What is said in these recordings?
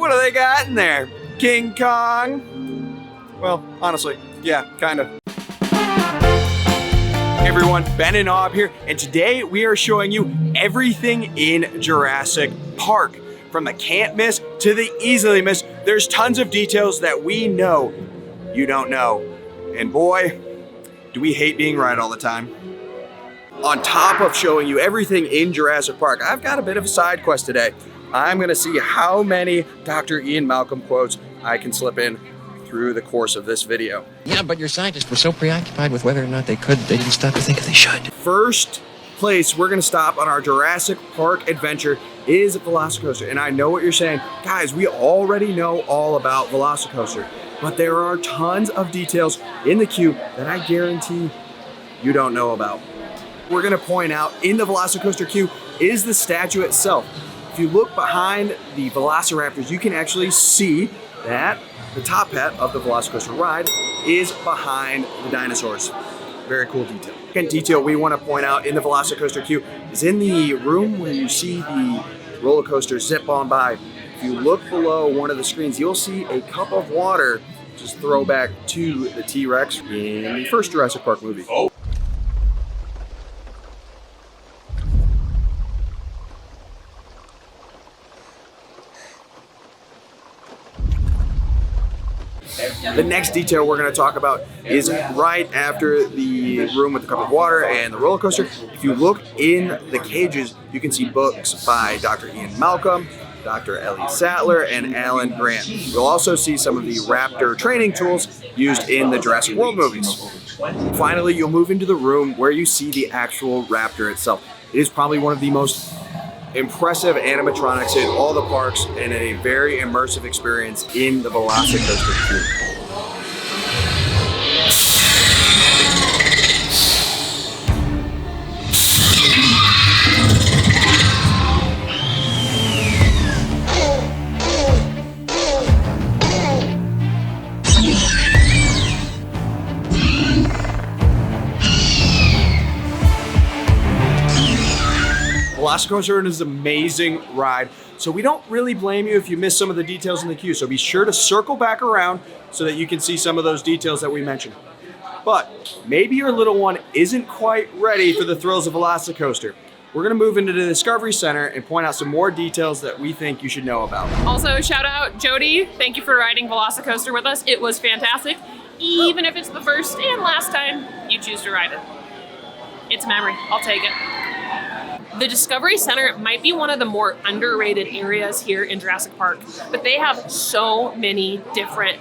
What do they got in there? King Kong? Well, honestly, yeah, kind of. Hey everyone, Ben and Ob here, and today we are showing you everything in Jurassic Park. From the can't miss to the easily miss, there's tons of details that we know you don't know. And boy, do we hate being right all the time. On top of showing you everything in Jurassic Park, I've got a bit of a side quest today. I'm gonna see how many Dr. Ian Malcolm quotes I can slip in through the course of this video. Yeah, but your scientists were so preoccupied with whether or not they didn't stop to think if they should. First place we're gonna stop on our Jurassic Park adventure is Velocicoaster. And I know what you're saying, guys, we already know all about Velocicoaster, but there are tons of details in the queue that I guarantee you don't know about. We're gonna point out in the Velocicoaster queue is the statue itself. If you look behind the Velociraptors, you can actually see that the top hat of the Velocicoaster ride is behind the dinosaurs. Very cool detail. Second detail we want to point out in the Velocicoaster queue is in the room where you see the roller coaster zip on by. If you look below one of the screens, you'll see a cup of water, just throwback to the T-Rex in the first Jurassic Park movie. Oh. The next detail we're going to talk about is right after the room with the cup of water and the roller coaster. If you look in the cages, you can see books by Dr. Ian Malcolm, Dr. Ellie Sattler, and Alan Grant. You'll also see some of the raptor training tools used in the Jurassic World movies. Finally, you'll move into the room where you see the actual raptor itself. It is probably one of the most impressive animatronics in all the parks and a very immersive experience in the Velocicoaster queue. Velocicoaster is an amazing ride, so we don't really blame you if you miss some of the details in the queue, so be sure to circle back around so that you can see some of those details that we mentioned. But maybe your little one isn't quite ready for the thrills of Velocicoaster. We're gonna move into the Discovery Center and point out some more details that we think you should know about. Also, shout out Jody. Thank you for riding Velocicoaster with us. It was fantastic. Even if it's the first and last time you choose to ride it. It's a memory, I'll take it. The Discovery Center might be one of the more underrated areas here in Jurassic Park, but they have so many different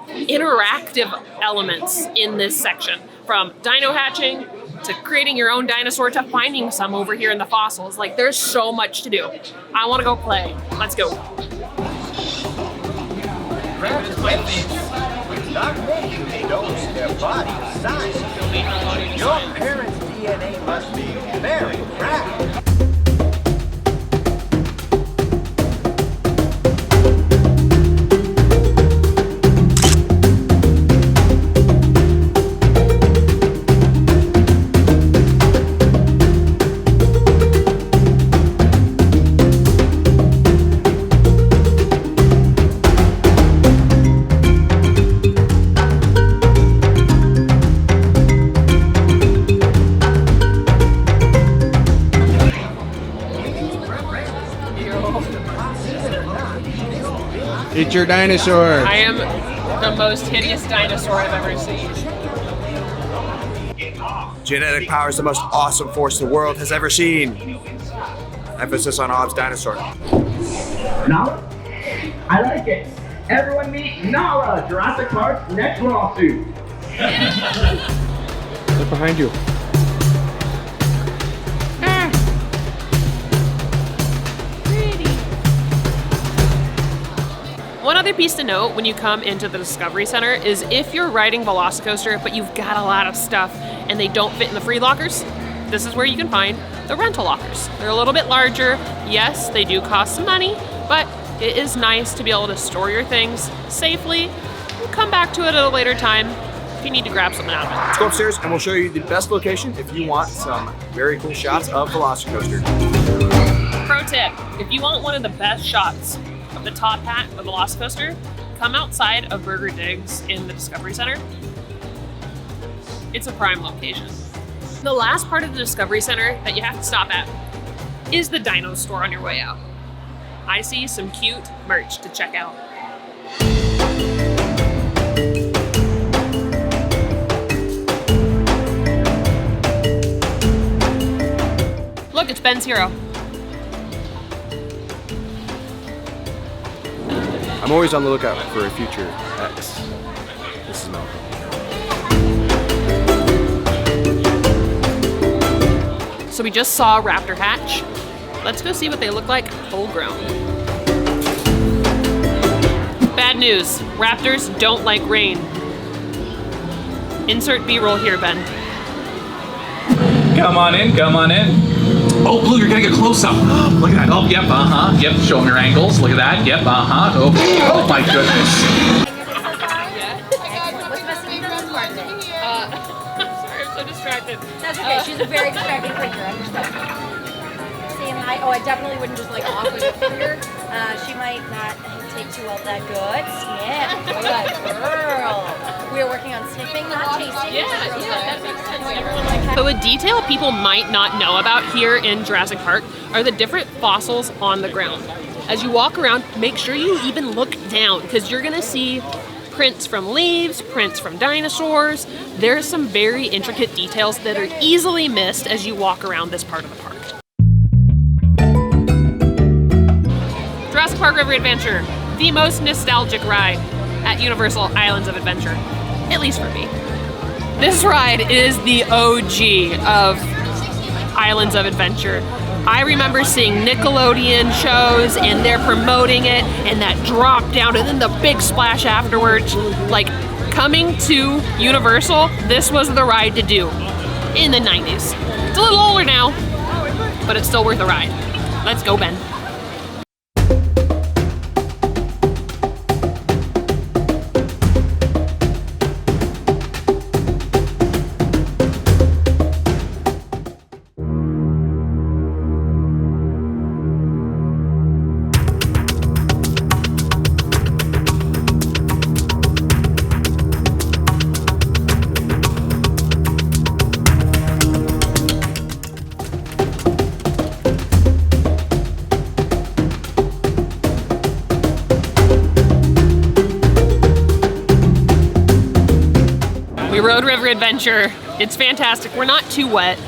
interactive elements in this section. From dino hatching, to creating your own dinosaur, to finding some over here in the fossils. Like, there's so much to do. I wanna go play. Let's go. Not making knows their body size. Your parents' DNA must be very proud. It's your dinosaur. I am the most hideous dinosaur I've ever seen. Genetic power is the most awesome force the world has ever seen. Emphasis on Ob's dinosaur. Nala? I like it. Everyone meet Nala, Jurassic Park's next lawsuit. Look behind you. One other piece to note when you come into the Discovery Center is if you're riding Velocicoaster but you've got a lot of stuff and they don't fit in the free lockers, this is where you can find the rental lockers. They're a little bit larger. Yes, they do cost some money, but it is nice to be able to store your things safely and come back to it at a later time if you need to grab something out of it. Let's go upstairs and we'll show you the best location if you want some very cool shots of Velocicoaster. Pro tip, if you want one of the best shots of the top hat of Velocicoaster, come outside of Burger Digs in the Discovery Center. It's a prime location. The last part of the Discovery Center that you have to stop at is the Dino Store on your way out. I see some cute merch to check out. Look, it's Ben's Hero. I'm always on the lookout for a future X. This is Malcolm. So we just saw a raptor hatch. Let's go see what they look like full grown. Bad news, raptors don't like rain. Insert B-roll here, Ben. Come on in, come on in. Oh, Blue, you're getting a close-up. Look at that. Oh, yep, Yep, show me your angles. Look at that. Yep, Okay. Oh, my goodness. Sorry, I'm so distracted. That's okay. She's a very distracting creature. I understand. Seeing I definitely wouldn't just like off with a finger. She might not take too well that good. Sniff. Good girl. We are working on sniffing, not tasting. Yeah, that makes sense. So a detail people might not know about here in Jurassic Park are the different fossils on the ground. As you walk around, make sure you even look down because you're gonna see prints from leaves, prints from dinosaurs. There's some very intricate details that are easily missed as you walk around this part of the park. Jurassic Park River Adventure, the most nostalgic ride at Universal Islands of Adventure, at least for me. This ride is the OG of Islands of Adventure. I remember seeing Nickelodeon shows and they're promoting it and that drop down and then the big splash afterwards. Like coming to Universal, this was the ride to do in the 90s. It's a little older now, but it's still worth a ride. Let's go, Ben. We rode River Adventure. It's fantastic. We're not too wet.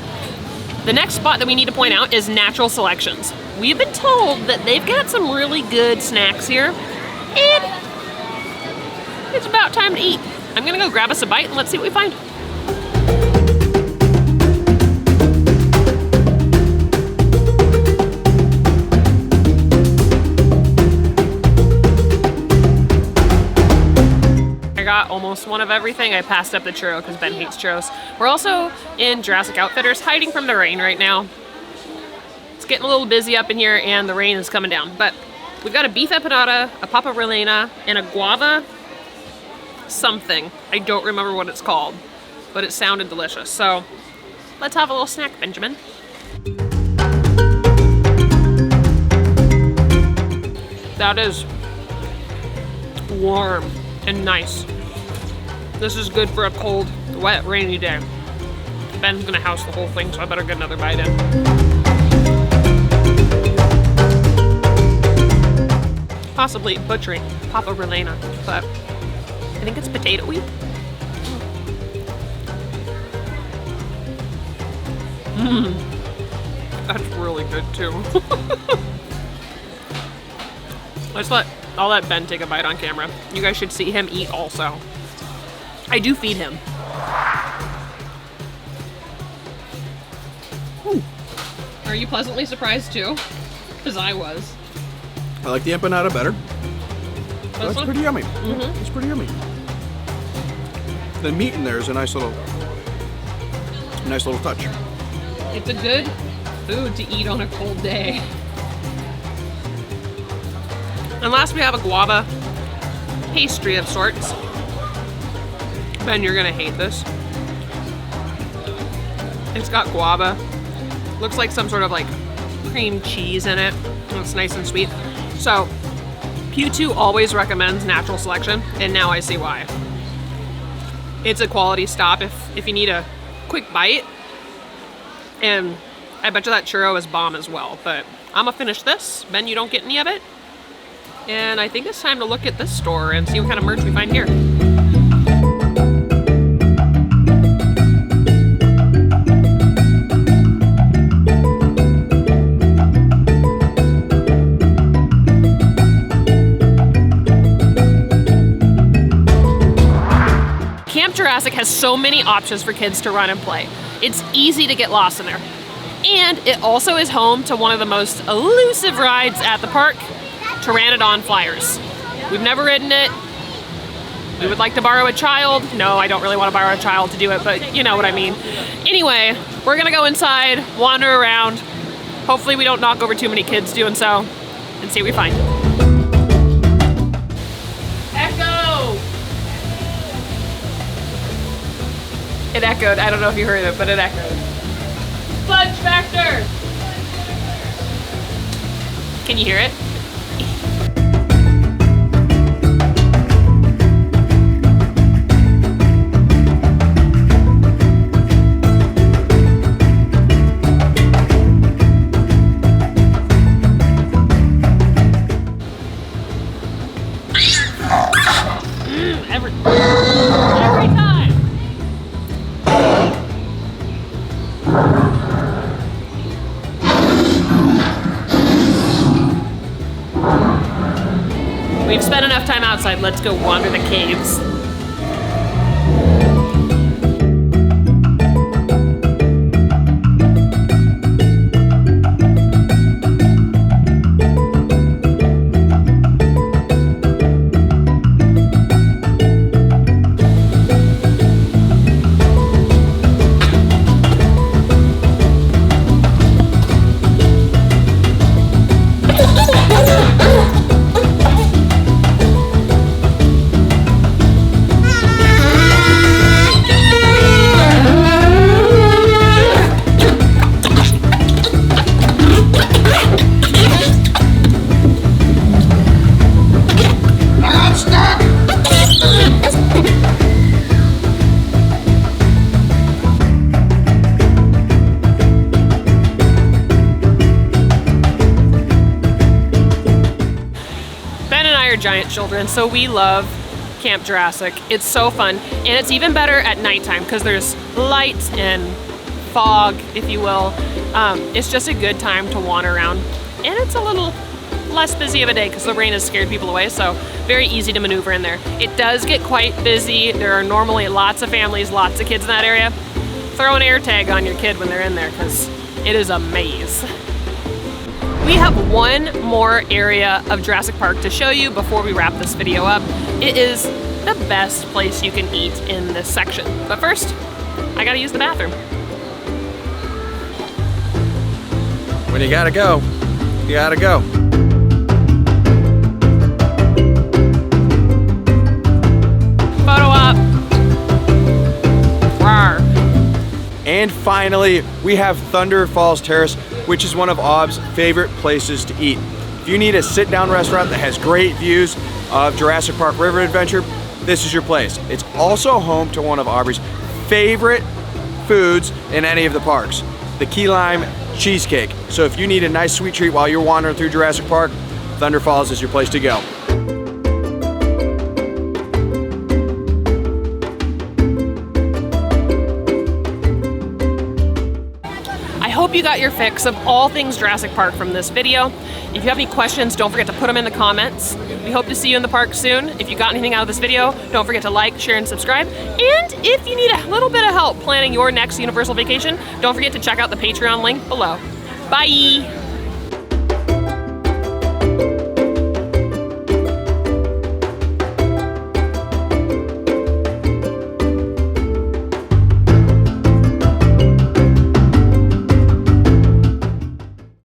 The next spot that we need to point out is Natural Selections. We've been told that they've got some really good snacks here, and it's about time to eat. I'm gonna go grab us a bite and let's see what we find. Got almost one of everything. I passed up the churro because Ben hates churros. We're also in Jurassic Outfitters, hiding from the rain right now. It's getting a little busy up in here and the rain is coming down. But we've got a beef empanada, a papa rellena, and a guava something. I don't remember what it's called, but it sounded delicious. So let's have a little snack, Benjamin. That is warm and nice. This is good for a cold, wet, rainy day. Ben's gonna house the whole thing, so I better get another bite in. Possibly butchering papa rellena, but I think it's potato-y. That's really good too. I'll let Ben take a bite on camera. You guys should see him eat also. I do feed him. Ooh. Are you pleasantly surprised too? Because I was. I like the empanada better. That's pretty yummy. Mm-hmm. It's pretty yummy. The meat in there is a nice little touch. It's a good food to eat on a cold day. And last we have a guava pastry of sorts. Ben, you're gonna hate this. It's got guava. Looks like some sort of like cream cheese in it. It's nice and sweet. So Q2 always recommends natural selection, and now I see why. It's a quality stop if you need a quick bite. And I bet you that churro is bomb as well, but I'm gonna finish this. Ben, you don't get any of it. And I think it's time to look at this store and see what kind of merch we find here. Camp Jurassic has so many options for kids to run and play. It's easy to get lost in there. And it also is home to one of the most elusive rides at the park, Pteranodon Flyers. We've never ridden it. We would like to borrow a child. No, I don't really want to borrow a child to do it, but you know what I mean. Anyway, we're gonna go inside, wander around. Hopefully we don't knock over too many kids doing so, and see what we find. Echo! It echoed. I don't know if you heard it, but it echoed. Fudge Factor! Can you hear it? Every time. We've spent enough time outside. Let's go wander the caves. Giant children, so we love Camp Jurassic. It's so fun, and it's even better at nighttime because there's lights and fog, if you will. It's just a good time to wander around, and it's a little less busy of a day because the rain has scared people away, so very easy to maneuver in there. It does get quite busy. There are normally lots of families, lots of kids in that area. Throw an air tag on your kid when they're in there because it is a maze. We have one more area of Jurassic Park to show you before we wrap this video up. It is the best place you can eat in this section. But first, I gotta use the bathroom. When you gotta go, you gotta go. Photo op. Rawr. And finally, we have Thunder Falls Terrace, which is one of Aub's favorite places to eat. If you need a sit-down restaurant that has great views of Jurassic Park River Adventure, this is your place. It's also home to one of Aubrey's favorite foods in any of the parks, the key lime cheesecake. So if you need a nice sweet treat while you're wandering through Jurassic Park, Thunder Falls is your place to go. I hope you got your fix of all things Jurassic Park from this video. If you have any questions, don't forget to put them in the comments. We hope to see you in the park soon. If you got anything out of this video, don't forget to like, share, and subscribe. And if you need a little bit of help planning your next Universal vacation, don't forget to check out the Patreon link below. Bye!